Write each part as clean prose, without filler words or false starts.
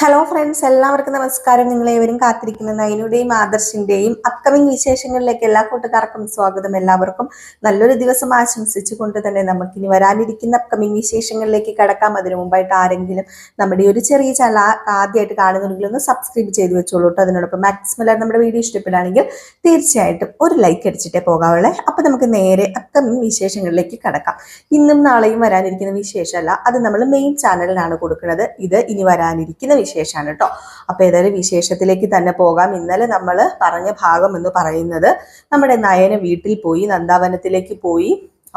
Hello friends, എല്ലാവർക്കും നമസ്കാരം. നിങ്ങളേവരും കാത്തിരിക്കുന്ന നയനുടെയും ആദർശിന്റെയും അപ്കമിങ് വിശേഷങ്ങളിലേക്ക് എല്ലാ കൂട്ടുകാർക്കും സ്വാഗതം. എല്ലാവർക്കും നല്ലൊരു ദിവസം ആശംസിച്ചുകൊണ്ട് തന്നെ നമുക്കിനി വരാനിരിക്കുന്ന അപ്കമിങ് വിശേഷങ്ങളിലേക്ക് കടക്കാം. അതിനു മുമ്പായിട്ട് ആരെങ്കിലും നമ്മുടെ ഒരു ചെറിയ ചാനൽ ആദ്യമായിട്ട് കാണുന്നുണ്ടെങ്കിൽ ഒന്ന് സബ്സ്ക്രൈബ് ചെയ്ത് വെച്ചോളൂ കേട്ടോ. അതിനോടൊപ്പം മാക്സിമം നമ്മുടെ വീഡിയോ ഇഷ്ടപ്പെടുകയാണെങ്കിൽ തീർച്ചയായിട്ടും ഒരു ലൈക്ക് അടിച്ചിട്ടേ പോകാവുള്ളേ. അപ്പൊ നമുക്ക് നേരെ അപ്കമിങ് വിശേഷങ്ങളിലേക്ക് കടക്കാം. ഇന്നും നാളെയും വരാനിരിക്കുന്ന വിശേഷമല്ല, അത് നമ്മൾ മെയിൻ ചാനലിലാണ് കൊടുക്കുന്നത്. ഇത് ഇനി വരാനിരിക്കുന്ന വിശേഷമാണ് കേട്ടോ. അപ്പൊ ഏതായാലും വിശേഷത്തിലേക്ക് തന്നെ പോകാം. ഇന്നലെ നമ്മൾ പറഞ്ഞ ഭാഗം എന്ന് പറയുന്നത് നമ്മുടെ നയന വീട്ടിൽ പോയി, നന്ദാവനത്തിലേക്ക് പോയി.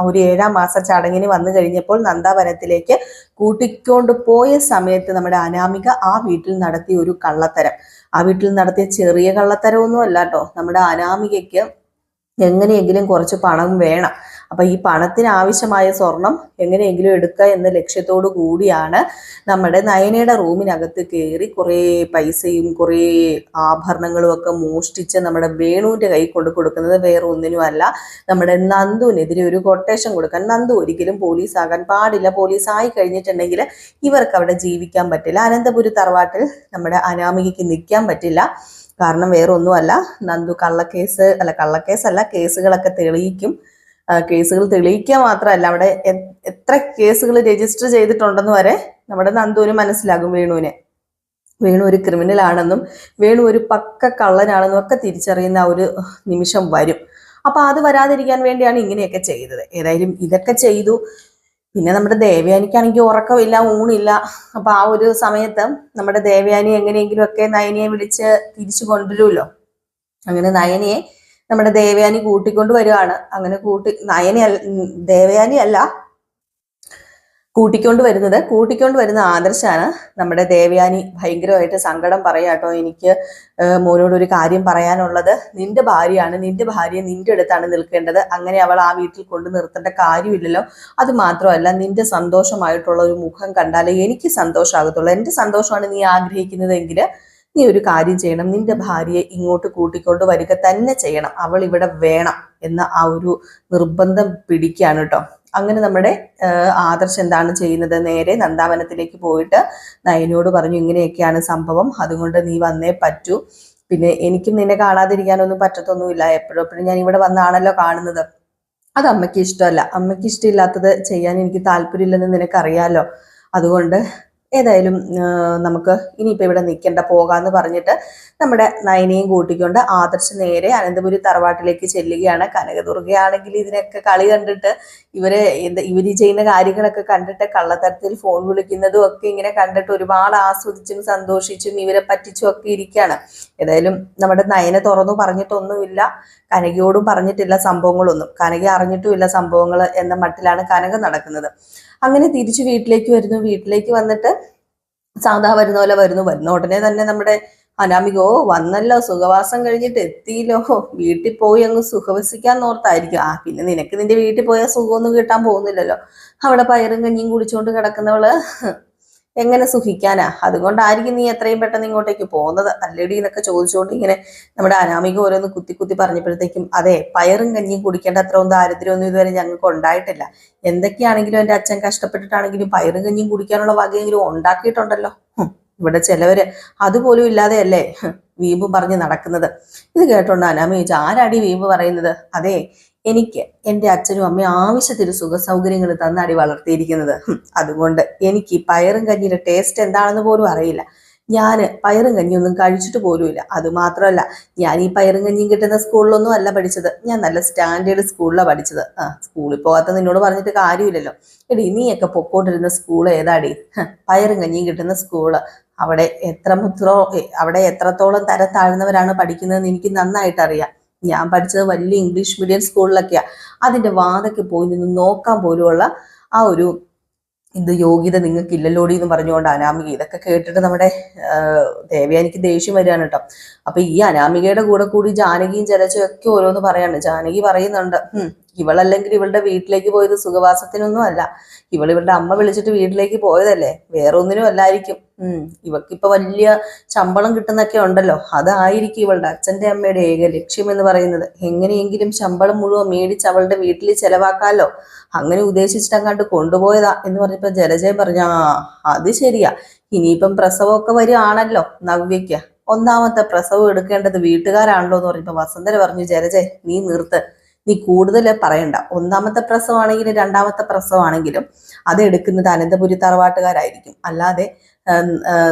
ഒരു 7-ാം മാസ ചടങ്ങിന് വന്നു കഴിഞ്ഞപ്പോൾ നന്ദാവനത്തിലേക്ക് കൂട്ടിക്കൊണ്ട് പോയ സമയത്ത് നമ്മുടെ അനാമിക ആ വീട്ടിൽ നടത്തിയ ഒരു കള്ളത്തരം, ആ വീട്ടിൽ നടത്തിയ ചെറിയ കള്ളത്തരമൊന്നും അല്ല കേട്ടോ. നമ്മുടെ അനാമികയ്ക്ക് എങ്ങനെയെങ്കിലും കുറച്ച് പണം വേണം. അപ്പൊ ഈ പണത്തിന് ആവശ്യമായ സ്വർണം എങ്ങനെയെങ്കിലും എടുക്കുക എന്ന ലക്ഷ്യത്തോടു കൂടിയാണ് നമ്മുടെ നയനയുടെ റൂമിനകത്ത് കയറി കുറേ പൈസയും കുറേ ആഭരണങ്ങളും ഒക്കെ മോഷ്ടിച്ച് നമ്മുടെ വേണുവിന്റെ കൈ കൊണ്ട് കൊടുക്കുന്നത്. വേറെ ഒന്നിനുമല്ല, നമ്മുടെ നന്ദുവിനെതിരെ ഒരു കൊട്ടേഷൻ കൊടുക്കാൻ. നന്ദു ഒരിക്കലും പോലീസ് ആകാൻ പാടില്ല. പോലീസ് ആയി കഴിഞ്ഞിട്ടുണ്ടെങ്കിൽ ഇവർക്ക് അവിടെ ജീവിക്കാൻ പറ്റില്ല. അനന്തപുരി തറവാട്ടിൽ നമ്മുടെ അനാമികയ്ക്ക് നിൽക്കാൻ പറ്റില്ല. കാരണം വേറെ ഒന്നുമല്ല, നന്ദു കള്ളക്കേസല്ല, കേസുകളൊക്കെ തെളിയിക്കും. കേസുകൾ തെളിയിക്കുക മാത്രമല്ല, അവിടെ എത്ര കേസുകൾ രജിസ്റ്റർ ചെയ്തിട്ടുണ്ടെന്ന് വരെ നമ്മുടെ നന്ദുവിന് മനസ്സിലാകും. വേണു ഒരു ക്രിമിനൽ ആണെന്നും വേണു ഒരു പക്ക കള്ളനാണെന്നും ഒക്കെ തിരിച്ചറിയുന്ന ഒരു നിമിഷം വരും. അപ്പൊ അത് വരാതിരിക്കാൻ വേണ്ടിയാണ് ഇങ്ങനെയൊക്കെ ചെയ്തത്. ഏതായാലും ഇതൊക്കെ ചെയ്തു. പിന്നെ നമ്മുടെ ദേവയാനിക്കാണെങ്കിൽ ഉറക്കമില്ല, ഊണില്ല. അപ്പൊ ആ ഒരു സമയത്ത് നമ്മുടെ ദേവയാനി എങ്ങനെയെങ്കിലും ഒക്കെ നയനയെ വിളിച്ച് തിരിച്ചു കൊണ്ടുവരുമല്ലോ. അങ്ങനെ നയനയെ നമ്മുടെ ദേവയാനി കൂട്ടിക്കൊണ്ട് വരുവാണ്. അങ്ങനെ ദേവയാനി അല്ല കൂട്ടിക്കൊണ്ട് വരുന്ന ആദർശാണ്. നമ്മുടെ ദേവയാനി ഭയങ്കരമായിട്ട് സങ്കടം പറയാട്ടോ. എനിക്ക് മോനോട് ഒരു കാര്യം പറയാനുള്ളത്, നിന്റെ ഭാര്യയാണ്, നിന്റെ ഭാര്യ നിന്റെ അടുത്താണ് നിൽക്കേണ്ടത്. അങ്ങനെ അവൾ ആ വീട്ടിൽ കൊണ്ട് നിർത്തേണ്ട കാര്യമില്ലല്ലോ. അത് മാത്രമല്ല, നിന്റെ സന്തോഷമായിട്ടുള്ള ഒരു മുഖം കണ്ടാലേ എനിക്ക് സന്തോഷമാകത്തുള്ളൂ. എൻ്റെ സന്തോഷമാണ് നീ ആഗ്രഹിക്കുന്നതെങ്കിൽ നീ ഒരു കാര്യം ചെയ്യണം, നിന്റെ ഭാര്യയെ ഇങ്ങോട്ട് കൂട്ടിക്കൊണ്ട് വരിക തന്നെ ചെയ്യണം. അവൾ ഇവിടെ വേണം എന്ന ആ ഒരു നിർബന്ധം പിടിക്കുകയാണ് കേട്ടോ. അങ്ങനെ നമ്മുടെ ആദർശ് എന്താണ് ചെയ്യുന്നത്, നേരെ നന്ദാവനത്തിലേക്ക് പോയിട്ട് നയനോട് പറഞ്ഞു, ഇങ്ങനെയൊക്കെയാണ് സംഭവം, അതുകൊണ്ട് നീ വന്നേ പറ്റൂ. പിന്നെ എനിക്കും നിന്നെ കാണാതിരിക്കാനൊന്നും പറ്റത്തൊന്നുമില്ല. എപ്പോഴും ഞാൻ ഇവിടെ വന്നാണല്ലോ കാണുന്നത്. അത് അമ്മയ്ക്ക് ഇഷ്ടമല്ല. അമ്മയ്ക്ക് ഇഷ്ടമില്ലാത്തത് ചെയ്യാൻ എനിക്ക് താല്പര്യമില്ലെന്ന് നിനക്കറിയാലോ. അതുകൊണ്ട് ഏതായാലും നമുക്ക് ഇനിയിപ്പോൾ ഇവിടെ നിൽക്കേണ്ട, പോകാമെന്ന് പറഞ്ഞിട്ട് നമ്മുടെ നയനയും കൂട്ടിക്കൊണ്ട് ആദർശ് നേരെ അനന്തപുരി തറവാട്ടിലേക്ക് ചെല്ലുകയാണ്. കനകദുർഗയാണെങ്കിൽ ഇതിനൊക്കെ കളി കണ്ടിട്ട് ഇവര് ചെയ്യുന്ന കാര്യങ്ങളൊക്കെ കണ്ടിട്ട് കള്ളത്തരത്തിൽ ഫോൺ വിളിക്കുന്നതും ഒക്കെ ഇങ്ങനെ കണ്ടിട്ട് ഒരുപാട് ആസ്വദിച്ചും സന്തോഷിച്ചും ഇവരെ പറ്റിച്ചും ഒക്കെ ഇരിക്കുകയാണ്. ഏതായാലും നമ്മുടെ നയനെ തുറന്നു പറഞ്ഞിട്ടൊന്നുമില്ല, കനകയോടും പറഞ്ഞിട്ടില്ല സംഭവങ്ങളൊന്നും. കനക അറിഞ്ഞിട്ടുമില്ല സംഭവങ്ങൾ എന്ന മട്ടിലാണ് കനക നടക്കുന്നത്. അങ്ങനെ തിരിച്ചു വീട്ടിലേക്ക് വന്നിട്ട് സാധാ വരുന്ന പോലെ വരുന്ന ഉടനെ തന്നെ നമ്മുടെ അനാമികോ വന്നല്ലോ, സുഖവാസം കഴിഞ്ഞിട്ട് എത്തിയില്ലോ, വീട്ടിൽ പോയി അങ്ങ് സുഖവസിക്കാൻ ഓർത്തായിരിക്കും. പിന്നെ നിനക്ക് നിന്റെ വീട്ടിൽ പോയാൽ സുഖമൊന്നും കിട്ടാൻ പോകുന്നില്ലല്ലോ. അവിടെ പയറും കഞ്ഞിയും കുടിച്ചുകൊണ്ട് കിടക്കുന്നവള് എങ്ങനെ സുഖിക്കാനാ? അതുകൊണ്ടായിരിക്കും നീ എത്രയും പെട്ടെന്ന് ഇങ്ങോട്ടേക്ക് പോകുന്നത് അല്ലേടി എന്നൊക്കെ ചോദിച്ചുകൊണ്ട് ഇങ്ങനെ നമ്മുടെ അനാമിക ഓരോന്ന് കുത്തി പറഞ്ഞപ്പോഴത്തേക്കും, അതെ, പയറും കഞ്ഞിയും കുടിക്കേണ്ട അത്ര ഒന്നും ദാരിദ്ര്യമൊന്നും ഇതുവരെ ഞങ്ങൾക്ക് ഉണ്ടായിട്ടില്ല. എന്തൊക്കെയാണെങ്കിലും എൻ്റെ അച്ഛൻ കഷ്ടപ്പെട്ടിട്ടാണെങ്കിലും പയറും കഞ്ഞിയും കുടിക്കാനുള്ള വകയെങ്കിലും ഉണ്ടാക്കിയിട്ടുണ്ടല്ലോ. ഇവിടെ ചിലവര് അതുപോലും ഇല്ലാതെയല്ലേ വീമ്പ് പറഞ്ഞ് നടക്കുന്നത്. ഇത് കേട്ടോണ്ട് അനാമി ചോദിച്ചു, ആരാടി വീമ്പ് പറയുന്നത്? അതെ, എനിക്ക് എൻ്റെ അച്ഛനും അമ്മയും ആവശ്യത്തിന് സുഖ സൗകര്യങ്ങൾ തന്നാടി വളർത്തിയിരിക്കുന്നത്. അതുകൊണ്ട് എനിക്ക് ഈ പയറും കഞ്ഞിയുടെ ടേസ്റ്റ് എന്താണെന്ന് പോലും അറിയില്ല. ഞാൻ പയറും കഞ്ഞിയൊന്നും കഴിച്ചിട്ട് പോലുമില്ല. അതുമാത്രമല്ല, ഞാൻ ഈ പയറും കഞ്ഞിയും കിട്ടുന്ന സ്കൂളിലൊന്നും അല്ല പഠിച്ചത്. ഞാൻ നല്ല സ്റ്റാൻഡേർഡ് സ്കൂളിലാണ് പഠിച്ചത്. സ്കൂളിൽ പോകാത്ത നിന്നോട് പറഞ്ഞിട്ട് കാര്യമില്ലല്ലോ. എടി, നീയൊക്കെ പൊക്കോണ്ടിരുന്ന സ്കൂൾ ഏതാടി? പയറും കഞ്ഞിയും കിട്ടുന്ന സ്കൂള്. അവിടെ എത്രത്തോളം തരം താഴ്ന്നവരാണ് പഠിക്കുന്നതെന്ന് എനിക്ക് നന്നായിട്ട് അറിയാം. ഞാൻ പഠിച്ചത് വലിയ ഇംഗ്ലീഷ് മീഡിയം സ്കൂളിലൊക്കെയാ. അതിന്റെ വാതൊക്കെ പോയി നിന്ന് നോക്കാൻ പോലുമുള്ള ആ ഒരു യോഗ്യത നിങ്ങൾക്ക് ഇല്ലല്ലോടി എന്ന് പറഞ്ഞുകൊണ്ട് അനാമിക. ഇതൊക്കെ കേട്ടിട്ട് നമ്മുടെ ദേവയാനിക്ക് ദേഷ്യം വരികയാണ് കേട്ടോ. അപ്പൊ ഈ അനാമികയുടെ കൂടെ കൂടി ജാനകിയും ജലജയും ഒക്കെ ഓരോന്ന് പറയാണ്. ജാനകി പറയുന്നുണ്ട്, ഇവളല്ലെങ്കിൽ ഇവളുടെ വീട്ടിലേക്ക് പോയത് സുഖവാസത്തിനൊന്നും അല്ല. ഇവളുടെ അമ്മ വിളിച്ചിട്ട് വീട്ടിലേക്ക് പോയതല്ലേ, വേറെ ഒന്നിനും അല്ലായിരിക്കും. ഇവക്കിപ്പൊ വലിയ ശമ്പളം കിട്ടുന്നൊക്കെ ഉണ്ടല്ലോ, അതായിരിക്കും ഇവളുടെ അച്ഛന്റെ അമ്മയുടെ ഏക ലക്ഷ്യം എന്ന് പറയുന്നത്. എങ്ങനെയെങ്കിലും ശമ്പളം മുഴുവൻ മേടിച്ച് അവളുടെ വീട്ടിൽ ചെലവാക്കാലോ, അങ്ങനെ ഉദ്ദേശിച്ചിട്ടങ്ങാണ്ട് കൊണ്ടുപോയതാ എന്ന് പറഞ്ഞപ്പോ ജലജയം പറഞ്ഞു, അത് ശരിയാ, ഇനിയിപ്പം പ്രസവമൊക്കെ വരുവാണല്ലോ നവ്യയ്ക്ക്, ഒന്നാമത്തെ പ്രസവം എടുക്കേണ്ടത് വീട്ടുകാരാണല്ലോ എന്ന് പറഞ്ഞപ്പോ വസുന്ധര പറഞ്ഞു, ജലജയ് നീ നിർത്ത്, നീ കൂടുതൽ പറയണ്ട. ഒന്നാമത്തെ പ്രസവമാണെങ്കിലും രണ്ടാമത്തെ പ്രസവമാണെങ്കിലും അത് എടുക്കുന്നത് അനന്തപുരി തറവാട്ടുകാരായിരിക്കും, അല്ലാതെ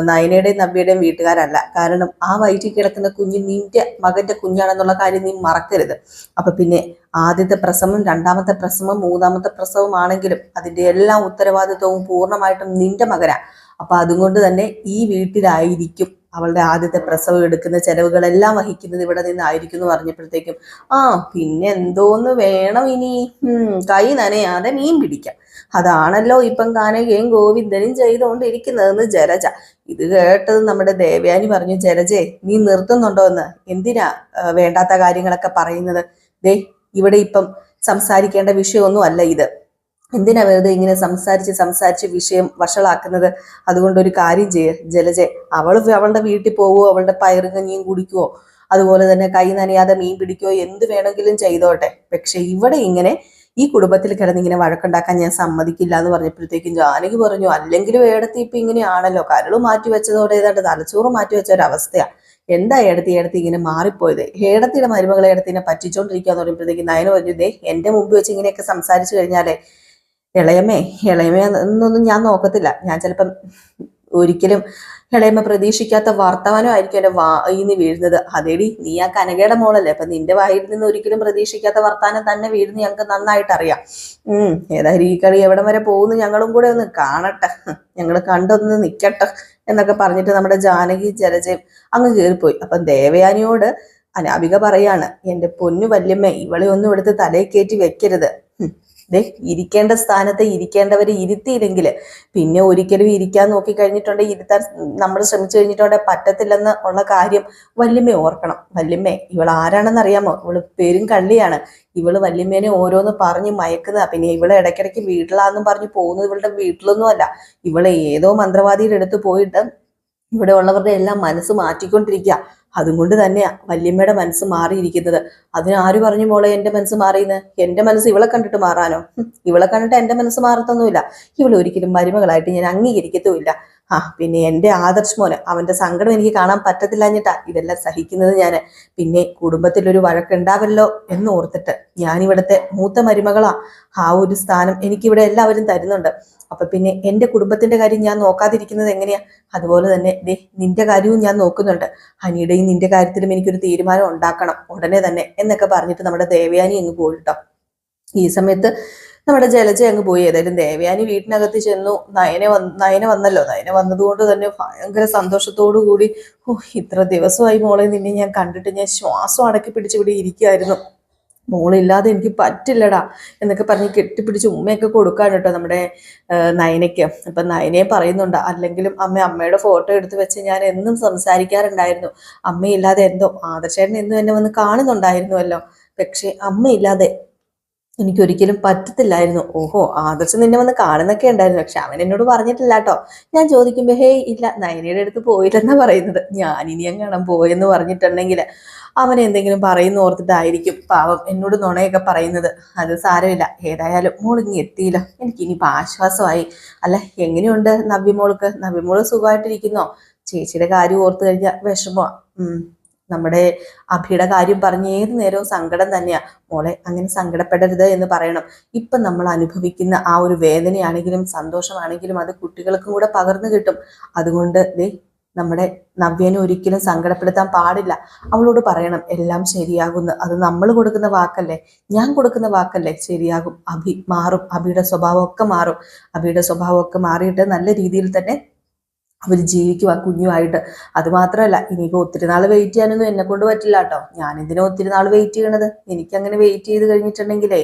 നയനയുടെയും നവ്യയുടെയും വീട്ടുകാരല്ല. കാരണം ആ വയറ്റിൽ കിടക്കുന്ന കുഞ്ഞ് നിന്റെ മകന്റെ കുഞ്ഞാണെന്നുള്ള കാര്യം നീ മറക്കരുത്. അപ്പൊ പിന്നെ ആദ്യത്തെ പ്രസവം, രണ്ടാമത്തെ പ്രസവം, മൂന്നാമത്തെ പ്രസവം ആണെങ്കിലും അതിന്റെ എല്ലാ ഉത്തരവാദിത്വവും പൂർണ്ണമായിട്ടും നിന്റെ മകനാ. അപ്പൊ അതുകൊണ്ട് തന്നെ ഈ വീട്ടിലായിരിക്കും അവളുടെ ആദ്യത്തെ പ്രസവം എടുക്കുന്ന ചെലവുകളെല്ലാം വഹിക്കുന്നത് ഇവിടെ നിന്നായിരിക്കും എന്ന് പറഞ്ഞപ്പോഴത്തേക്കും പിന്നെ എന്തോന്ന് വേണം ഇനി, കൈ നനയാതെ മീൻ പിടിക്കാം, അതാണല്ലോ ഇപ്പം കാനകയും ഗോവിന്ദനും ചെയ്തുകൊണ്ടിരിക്കുന്നതെന്ന് ജലജ. ഇത് കേട്ടത് നമ്മുടെ ദേവയാനി പറഞ്ഞു, ജലജെ നീ നിർത്തുന്നുണ്ടോ എന്ന്, എന്തിനാ വേണ്ടാത്ത കാര്യങ്ങളൊക്കെ പറയുന്നത്? ഇവിടെ ഇപ്പം സംസാരിക്കേണ്ട വിഷയമൊന്നും അല്ല ഇത്, എന്തിനാ വെറുതെ ഇങ്ങനെ സംസാരിച്ച് വിഷയം വഷളാക്കുന്നത്? അതുകൊണ്ട് ഒരു കാര്യം ജലജെ, അവളുടെ വീട്ടിൽ പോവുമോ, അവളുടെ പയറുകഞ്ഞിയും കുടിക്കുവോ, അതുപോലെ തന്നെ കൈ നനയാതെ മീൻ പിടിക്കുകയോ എന്ത് വേണമെങ്കിലും ചെയ്തോട്ടെ, പക്ഷെ ഇവിടെ ഇങ്ങനെ ഈ കുടുംബത്തിൽ കിടന്നിങ്ങനെ വഴക്കുണ്ടാക്കാൻ ഞാൻ സമ്മതിക്കില്ല എന്ന് പറഞ്ഞപ്പോഴത്തേക്കും ജാനകി പറഞ്ഞു, അല്ലെങ്കിലും ഏടത്തി ഇപ്പൊ ഇങ്ങനെയാണല്ലോ, കരള് മാറ്റി വെച്ചതോടെ ഏതാണ്ട് തലച്ചോറ് മാറ്റി വെച്ച ഒരവസ്ഥയാ. എന്താ ഏടത്തി ഇങ്ങനെ മാറിപ്പോയത്? ഏടത്തിയുടെ മരുമകളെ ഏടത്തിനെ പറ്റിച്ചോണ്ടിരിക്കുക എന്ന് പറയുമ്പോഴത്തേക്കും നയന പറഞ്ഞു, എന്റെ മുമ്പ് വെച്ച് ഇങ്ങനെയൊക്കെ സംസാരിച്ചു കഴിഞ്ഞാലേ ഇളയമ്മേ എന്നൊന്നും ഞാൻ നോക്കത്തില്ല. ഞാൻ ചിലപ്പം ഒരിക്കലും ഇളയമ്മ പ്രതീക്ഷിക്കാത്ത വർത്തമാനമായിരിക്കും എൻ്റെ വായിന്ന് വീഴുന്നത്. അതേടി നീ ആ കനകയുടെ മോളല്ലേ, അപ്പൊ നിന്റെ വായിൽ നിന്ന് ഒരിക്കലും പ്രതീക്ഷിക്കാത്ത വർത്താനം തന്നെ വീഴുന്ന ഞങ്ങൾക്ക് നന്നായിട്ട് അറിയാം. ഏതായാലും ഈ കളി എവിടം വരെ പോകുന്നു ഞങ്ങളും കൂടെ ഒന്ന് കാണട്ടെ, ഞങ്ങൾ കണ്ടൊന്ന് നിക്കട്ടെ എന്നൊക്കെ പറഞ്ഞിട്ട് നമ്മുടെ ജാനകി ജലജയും അങ്ങ് കയറിപ്പോയി. അപ്പൊ ദേവയാനിയോട് അനാമിക പറയാണ്, എൻ്റെ പൊന്നു വല്യമ്മ ഇവളെ ഒന്നും എടുത്ത് തലയിൽ കയറ്റി വെക്കരുത്. ഇരിക്കേണ്ട സ്ഥാനത്ത് ഇരിക്കേണ്ടവരെ ഇരുത്തിയില്ലെങ്കിൽ പിന്നെ ഒരിക്കലും ഇരിക്കാൻ നോക്കി കഴിഞ്ഞിട്ടുണ്ടെങ്കിൽ ഇരുത്താൻ നമ്മൾ ശ്രമിച്ചു കഴിഞ്ഞിട്ടുണ്ടെങ്കിൽ പറ്റത്തില്ലെന്ന് ഉള്ള കാര്യം വല്യമ്മ ഓർക്കണം. വല്യമ്മേ ഇവൾ ആരാണെന്ന് അറിയാമോ? ഇവള് പേരും കള്ളിയാണ്. ഇവള് വല്യമ്മേനെ ഓരോന്ന് പറഞ്ഞ് മയക്കുന്നതാ. പിന്നെ ഇവളെ ഇടയ്ക്കിടയ്ക്ക് വീട്ടിലാന്നും പറഞ്ഞ് പോകുന്നത് ഇവളുടെ വീട്ടിലൊന്നും അല്ല. ഇവളെ ഏതോ മന്ത്രവാദിയുടെ അടുത്ത് പോയിട്ട് ഇവിടെ ഉള്ളവരുടെ എല്ലാം മനസ്സ് മാറ്റിക്കൊണ്ടിരിക്കുക. അതുകൊണ്ട് തന്നെയാ വല്യമ്മയുടെ മനസ്സ് മാറിയിരിക്കുന്നത്. അതിനാര് പറഞ്ഞു മോളെ എൻ്റെ മനസ്സ് മാറിയെന്ന്? എൻ്റെ മനസ്സ് ഇവളെ കണ്ടിട്ട് മാറാനോ? ഇവളെ കണ്ടിട്ട് എൻ്റെ മനസ്സ് മാറത്തൊന്നുമില്ല. ഇവളെ ഒരിക്കലും മരുമകളായിട്ട് ഞാൻ അംഗീകരിക്കത്തുമില്ല. പിന്നെ എൻ്റെ ആദർശ് മോന് അവന്റെ സങ്കടം എനിക്ക് കാണാൻ പറ്റത്തില്ലാഞ്ഞിട്ടാ ഇതെല്ലാം സഹിക്കുന്നത് ഞാൻ. പിന്നെ കുടുംബത്തിലൊരു വഴക്കുണ്ടാവല്ലോ എന്ന് ഓർത്തിട്ട് ഞാൻ ഇവിടുത്തെ മൂത്ത മരുമകളാ. ആ ഒരു സ്ഥാനം എനിക്കിവിടെ എല്ലാവരും തരുന്നുണ്ട്. അപ്പൊ പിന്നെ എൻ്റെ കുടുംബത്തിന്റെ കാര്യം ഞാൻ നോക്കാതിരിക്കുന്നത് എങ്ങനെയാ? അതുപോലെ തന്നെ നിന്റെ കാര്യവും ഞാൻ നോക്കുന്നുണ്ട്. ഹനിയുടെയും നിന്റെ കാര്യത്തിലും എനിക്കൊരു തീരുമാനം ഉണ്ടാക്കണം ഉടനെ തന്നെ എന്നൊക്കെ പറഞ്ഞിട്ട് നമ്മുടെ ദേവയാനി അങ്ങ് പോയിട്ടോ. ഈ സമയത്ത് നമ്മുടെ ജലജ അങ്ങ് പോയി. ഏതായാലും ദേവയാനി വീട്ടിനകത്ത് ചെന്നു. നയന വന്നല്ലോ. നയന വന്നതുകൊണ്ട് തന്നെ ഭയങ്കര സന്തോഷത്തോടു കൂടി, ഇത്ര ദിവസമായി മോളെ നിന്നെ ഞാൻ കണ്ടിട്ട്, ഞാൻ ശ്വാസം അടക്കി പിടിച്ച് ഇവിടെ ഇരിക്കുമായിരുന്നു, മോളില്ലാതെ എനിക്ക് പറ്റില്ലടാ എന്നൊക്കെ പറഞ്ഞ് കെട്ടിപ്പിടിച്ച് ഉമ്മയൊക്കെ കൊടുക്കാൻ കേട്ടോ നമ്മുടെ നയനയ്ക്ക്. അപ്പൊ നയനയെ പറയുന്നുണ്ട്, അല്ലെങ്കിലും അമ്മയുടെ ഫോട്ടോ എടുത്ത് വെച്ച് ഞാൻ എന്നും സംസാരിക്കാറുണ്ടായിരുന്നു. അമ്മയില്ലാതെ എന്തോ ആദർശേട്ടൻ എന്നും എന്നെ വന്ന് കാണുന്നുണ്ടായിരുന്നുവല്ലോ, പക്ഷെ അമ്മയില്ലാതെ എനിക്കൊരിക്കലും പറ്റത്തില്ലായിരുന്നു. ഓഹോ, ആദർശം നിന്നെ വന്ന് കാണുന്നൊക്കെ ഉണ്ടായിരുന്നു, പക്ഷെ അവൻ എന്നോട് പറഞ്ഞിട്ടില്ല കേട്ടോ. ഞാൻ ചോദിക്കുമ്പോ ഇല്ല നയനയുടെ അടുത്ത് പോയില്ലെന്നാ പറയുന്നത്. ഞാനിനി എങ്ങാനും പോയെന്ന് പറഞ്ഞിട്ടുണ്ടെങ്കിൽ അവൻ എന്തെങ്കിലും പറയുന്ന ഓർത്തിട്ടായിരിക്കും പാവം എന്നോട് നുണയൊക്കെ പറയുന്നത്. അത് സാരമില്ല, ഏതായാലും മോളിങ്ങി എത്തിയില്ലോ, എനിക്കിനിയിപ്പോൾ ആശ്വാസമായി. അല്ല, എങ്ങനെയുണ്ട് നവ്യമോള് സുഖമായിട്ടിരിക്കുന്നോ? ചേച്ചിയുടെ കാര്യം ഓർത്ത് കഴിഞ്ഞാൽ വിഷമമാണ്. നമ്മുടെ അഭിയുടെ കാര്യം പറഞ്ഞ് ഏത് നേരവും സങ്കടം തന്നെയാ. മോളെ അങ്ങനെ സങ്കടപ്പെടരുത് എന്ന് പറയണം. ഇപ്പം നമ്മൾ അനുഭവിക്കുന്ന ആ ഒരു വേദനയാണെങ്കിലും സന്തോഷമാണെങ്കിലും അത് കുട്ടികൾക്കും കൂടെ പകർന്നു കിട്ടും. അതുകൊണ്ട് നമ്മുടെ നവ്യനെ ഒരിക്കലും സങ്കടപ്പെടുത്താൻ പാടില്ല. അവളോട് പറയണം എല്ലാം ശരിയാകുന്നു. അത് നമ്മൾ കൊടുക്കുന്ന വാക്കല്ലേ, ഞാൻ കൊടുക്കുന്ന വാക്കല്ലേ, ശരിയാകും. അഭി മാറും, അഭിയുടെ സ്വഭാവമൊക്കെ മാറും. അഭിയുടെ സ്വഭാവമൊക്കെ മാറിയിട്ട് നല്ല രീതിയിൽ തന്നെ അവർ ജീവിക്കും ആ കുഞ്ഞുമായിട്ട്. അത് മാത്രമല്ല, ഇനിയിപ്പോൾ ഒത്തിരി നാൾ വെയിറ്റ് ചെയ്യാനൊന്നും എന്നെ കൊണ്ട് പറ്റില്ല കേട്ടോ. ഞാനെന്തിനാ ഒത്തിരി നാൾ വെയിറ്റ് ചെയ്യണത്? എനിക്കങ്ങനെ വെയിറ്റ് ചെയ്ത് കഴിഞ്ഞിട്ടുണ്ടെങ്കിലേ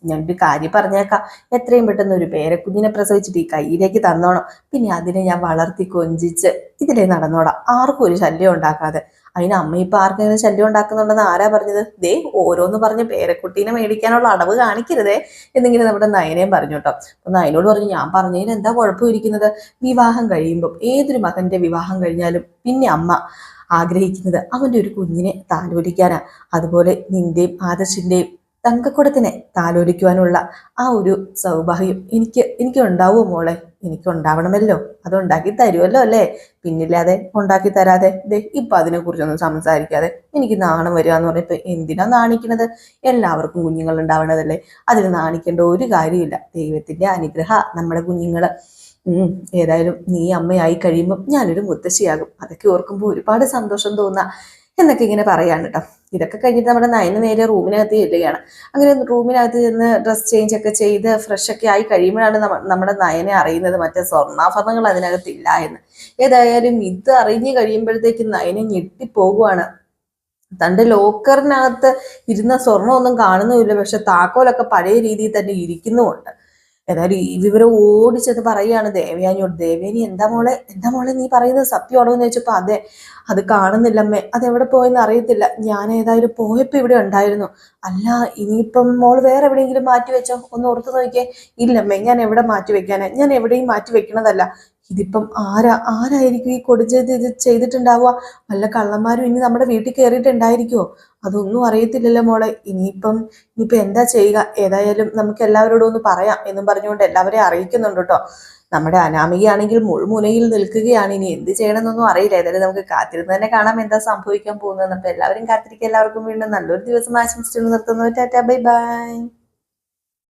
ഞാനൊരു കാര്യം പറഞ്ഞേക്കാം, എത്രയും പെട്ടെന്ന് ഒരു പേരക്കുഞ്ഞിനെ പ്രസവിച്ചിട്ട് ഈ കയ്യിലേക്ക് തന്നോണം. പിന്നെ അതിനെ ഞാൻ വളർത്തി കൊഞ്ചിച്ച് ഇതിലേ നടന്നോടാം, ആർക്കും ഒരു ശല്യം ഉണ്ടാക്കാതെ. അതിന് അമ്മ ഇപ്പൊ ആർക്കെങ്കിലും ശല്യം ഉണ്ടാക്കുന്നുണ്ടെന്ന് ആരാ പറഞ്ഞത്? ദേ ഓരോന്ന് പറഞ്ഞ് പേരക്കുട്ടീനെ മേടിക്കാനുള്ള അടവ് കാണിക്കരുതേ എന്നിങ്ങനെ നമ്മുടെ നയനയും പറഞ്ഞു കേട്ടോ. അപ്പൊ നയനോട് പറഞ്ഞു, ഞാൻ പറഞ്ഞതിന് എന്താ കുഴപ്പമിരിക്കുന്നത്? വിവാഹം കഴിയുമ്പോൾ ഏതൊരു മകന്റെ വിവാഹം കഴിഞ്ഞാലും പിന്നെ അമ്മ ആഗ്രഹിക്കുന്നത് അവന്റെ ഒരു കുഞ്ഞിനെ താലോലിക്കാനാ. അതുപോലെ നിന്റെയും ആദർശിന്റെയും തങ്കക്കുടത്തിനെ താലോലിക്കുവാനുള്ള ആ ഒരു സൗഭാഗ്യം എനിക്ക് ഉണ്ടാവുമോ മോളെ? എനിക്ക് ഉണ്ടാവണമല്ലോ, അത് ഉണ്ടാക്കി തരുമല്ലോ അല്ലേ? പിന്നില്ലാതെ ഉണ്ടാക്കി തരാതെ ഇപ്പൊ അതിനെ കുറിച്ചൊന്നും സംസാരിക്കാതെ എനിക്ക് നാണം വരിക എന്ന് പറഞ്ഞപ്പോ എന്തിനാ നാണിക്കണത്? എല്ലാവർക്കും കുഞ്ഞുങ്ങൾ ഉണ്ടാവണതല്ലേ, അതിന് നാണിക്കേണ്ട ഒരു കാര്യമില്ല. ദൈവത്തിന്റെ അനുഗ്രഹ നമ്മുടെ കുഞ്ഞുങ്ങള്. ഏതായാലും നീ അമ്മയായി കഴിയുമ്പോൾ ഞാനൊരു മുത്തശ്ശിയാകും, അതൊക്കെ ഓർക്കുമ്പോൾ ഒരുപാട് സന്തോഷം തോന്നാ എന്നൊക്കെ ഇങ്ങനെ പറയാണ് കേട്ടോ. ഇതൊക്കെ കഴിഞ്ഞിട്ട് നമ്മുടെ നയന് നേരെ റൂമിനകത്ത് ചെല്ലുകയാണ്. അങ്ങനെ റൂമിനകത്ത് ചെന്ന് ഡ്രസ് ചേഞ്ച് ഒക്കെ ചെയ്ത് ഫ്രഷ് ഒക്കെ ആയി കഴിയുമ്പോഴാണ് നമ്മുടെ നയനെ അറിയുന്നത് മറ്റേ സ്വർണ്ണാഭരണങ്ങൾ അതിനകത്തില്ല എന്ന്. ഏതായാലും ഇത് അറിഞ്ഞു കഴിയുമ്പോഴത്തേക്ക് നയനെ ഞെട്ടിപ്പോകുവാണ്. തന്റെ ലോക്കറിനകത്ത് ഇരുന്ന സ്വർണ്ണമൊന്നും കാണുന്നുമില്ല, പക്ഷെ താക്കോലൊക്കെ പഴയ രീതിയിൽ തന്നെ ഇരിക്കുന്നുമുണ്ട്. ഏതായാലും ഈ വിവരം ഓടിച്ചെന്ന് പറയുകയാണ് ദേവയാനിയോട്. ദേവയാനി, എന്താ മോളെ നീ പറയുന്നത് സത്യമാണോ എന്ന് ചോദിച്ചപ്പോ അതെ, അത് കാണുന്നില്ലമ്മേ, അതെവിടെ പോയെന്ന് അറിയത്തില്ല, ഞാൻ ഏതായാലും പോയപ്പോ ഇവിടെ ഉണ്ടായിരുന്നു. അല്ല, ഇനിയിപ്പം മോള് വേറെ എവിടെയെങ്കിലും മാറ്റി വെച്ചോ? ഒന്ന് ഓർത്ത് നോക്കിയേ. ഇല്ലമ്മേ, ഞാൻ എവിടെ മാറ്റി വെക്കാനാ? ഞാൻ എവിടെയും മാറ്റി വെക്കണതല്ല. ഇതിപ്പം ആരായിരിക്കും ഈ കൊടുജത് ഇത് ചെയ്തിട്ടുണ്ടാവുക? വല്ല കള്ളന്മാരും ഇനി നമ്മുടെ വീട്ടിൽ കയറിയിട്ടുണ്ടായിരിക്കുമോ? അതൊന്നും അറിയത്തില്ലല്ലോ മോളെ. ഇനിയിപ്പം എന്താ ചെയ്യുക? ഏതായാലും നമുക്ക് എല്ലാവരോടും ഒന്ന് പറയാം എന്നും പറഞ്ഞുകൊണ്ട് എല്ലാവരെയും അറിയിക്കുന്നുണ്ട് കേട്ടോ. നമ്മുടെ അനാമികയാണെങ്കിൽ മുൾമുനയിൽ നിൽക്കുകയാണ്. ഇനി എന്ത് ചെയ്യണമെന്നൊന്നും അറിയില്ല. ഏതായാലും നമുക്ക് കാത്തിരുന്ന് തന്നെ കാണാം എന്താ സംഭവിക്കാൻ പോകുന്നത്. അപ്പൊ എല്ലാവരും കാത്തിരിക്കുക. എല്ലാവർക്കും വീണ്ടും നല്ലൊരു ദിവസം ആശംസിച്ചു നിർത്തുന്നു. Tata, bye bye.